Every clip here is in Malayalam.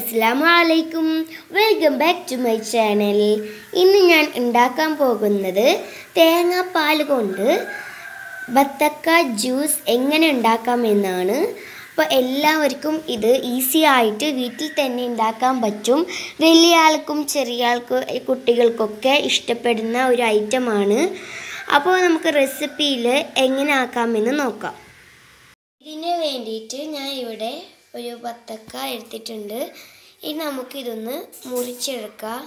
Assalamu alaikum. Welcome back to my channel. ഇന്ന് ഞാൻ ഉണ്ടാക്കാൻ പോകുന്നത് തേങ്ങാപ്പാൽ കൊണ്ട് ബത്തക്ക ജ്യൂസ് എങ്ങനെ ഉണ്ടാക്കാമെന്നാണ്. അപ്പോൾ എല്ലാവർക്കും ഇത് ഈസി ആയിട്ട് വീട്ടിൽ തന്നെ ഉണ്ടാക്കാൻ പറ്റും. വലിയ ആൾക്കും ചെറിയ ആൾക്കും കുട്ടികൾക്കൊക്കെ ഇഷ്ടപ്പെടുന്ന ഒരു ഐറ്റമാണ്. അപ്പോൾ നമുക്ക് റെസിപ്പിയിൽ എങ്ങനെ ആക്കാമെന്ന് നോക്കാം. ഇതിന് വേണ്ടിയിട്ട് ഞാൻ ഇവിടെ ഒരു ബത്തക്ക എടുത്തിട്ടുണ്ട്. ഇനി നമുക്കിതൊന്ന് മുറിച്ചെടുക്കാം.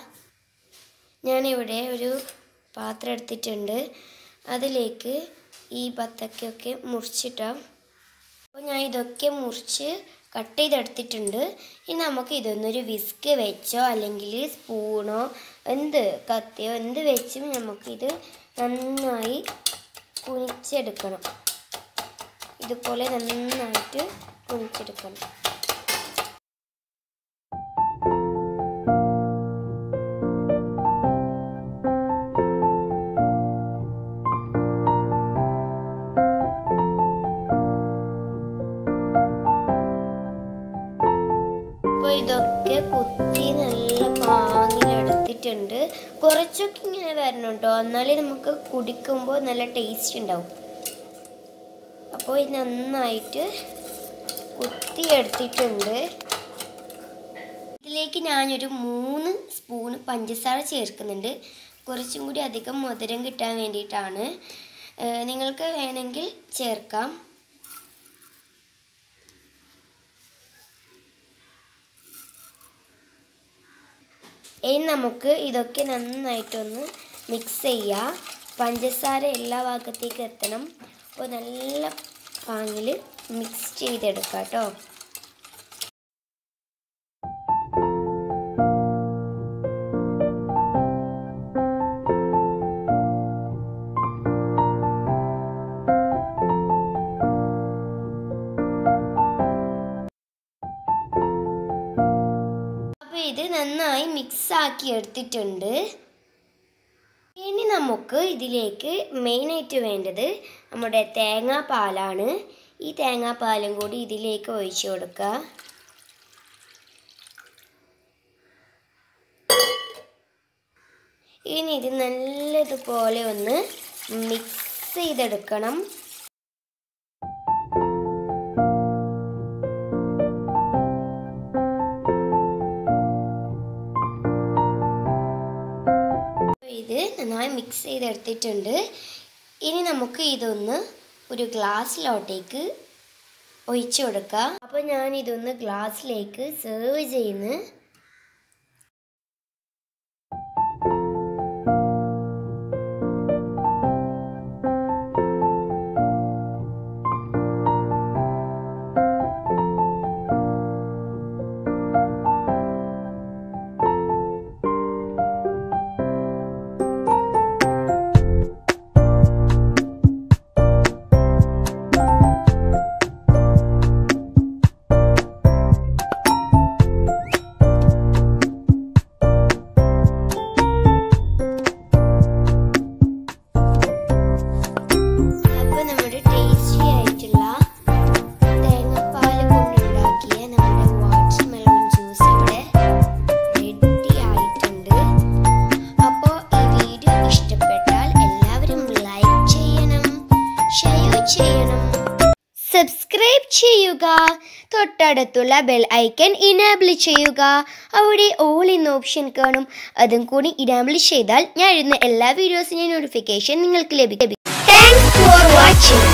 ഞാനിവിടെ ഒരു പാത്രം എടുത്തിട്ടുണ്ട്. അതിലേക്ക് ഈ ബത്തക്കയൊക്കെ മുറിച്ചിട്ടാം. അപ്പോൾ ഞാൻ ഇതൊക്കെ മുറിച്ച് കട്ട് ചെയ്തെടുത്തിട്ടുണ്ട്. ഇനി നമുക്ക് ഇതൊന്നൊരു വിസ്ക് വെച്ചോ അല്ലെങ്കിൽ സ്പൂണോ കത്തിയോ എന്ത് വെച്ചും നമുക്കിത് നന്നായി കുനിച്ചെടുക്കണം. ഇതുപോലെ നന്നായിട്ട് കുനിച്ചെടുക്കണം. അപ്പോൾ ഇതൊക്കെ കുത്തി നല്ല പാങ്ങിലെടുത്തിട്ടുണ്ട്. കുറച്ചൊക്കെ ഇങ്ങനെ വരണം കേട്ടോ, എന്നാലേ നമുക്ക് കുടിക്കുമ്പോൾ നല്ല ടേസ്റ്റ് ഉണ്ടാവും. അപ്പോൾ ഇത് നന്നായിട്ട് കുത്തിയെടുത്തിട്ടുണ്ട്. ഇതിലേക്ക് ഞാനൊരു 3 സ്പൂൺ പഞ്ചസാര ചേർക്കുന്നുണ്ട്. കുറച്ചും കൂടി അധികം മധുരം കിട്ടാൻ വേണ്ടിയിട്ടാണ്. നിങ്ങൾക്ക് വേണമെങ്കിൽ ചേർക്കാം. ഇനി നമുക്ക് ഇതൊക്കെ നന്നായിട്ടൊന്ന് മിക്സ് ചെയ്യാം. പഞ്ചസാര എല്ലാ ഭാഗത്തേക്ക് എത്തണം. അപ്പോൾ നല്ല പാങ്ങിൽ മിക്സ് ചെയ്തെടുക്കാം കേട്ടോ. അപ്പോൾ ഇത് നന്നായി മിക്സ് ആക്കി എടുത്തിട്ടുണ്ട്. ഇനി നമുക്ക് ഇതിലേക്ക് മെയിനായിട്ട് വേണ്ടത് നമ്മുടെ തേങ്ങാപ്പാലാണ്. ഈ തേങ്ങാപ്പാലും കൂടി ഇതിലേക്ക് ഒഴിച്ചു കൊടുക്കുക. ഇനി ഇത് നല്ലതുപോലെ ഒന്ന് മിക്സ് ചെയ്തെടുക്കണം. ഇത് നന്നായി മിക്സ് ചെയ്തെടുത്തിട്ടുണ്ട്. ഇനി നമുക്ക് ഇതൊന്ന് ഒരു ഗ്ലാസ്സിലോട്ടേക്ക് ഒഴിച്ചു കൊടുക്കാം. അപ്പോൾ ഞാൻ ഇതൊന്ന് ഗ്ലാസ്സിലേക്ക് സെർവ് ചെയ്യുന്നു. സബ്സ്ക്രൈബ് ചെയ്യുക. തൊട്ടടുത്തുള്ള ബെൽ ഐക്കൺ ഇനേബിൾ ചെയ്യുക. അവിടെ ഓൾ എന്ന ഓപ്ഷൻ കാണും. അതും കൂടി ഇനേബിൾ ചെയ്താൽ ഞാൻ ഇടുന്ന എല്ലാ വീഡിയോസിൻ്റെയും നോട്ടിഫിക്കേഷൻ നിങ്ങൾക്ക് ലഭിക്കും. Thanks for watching.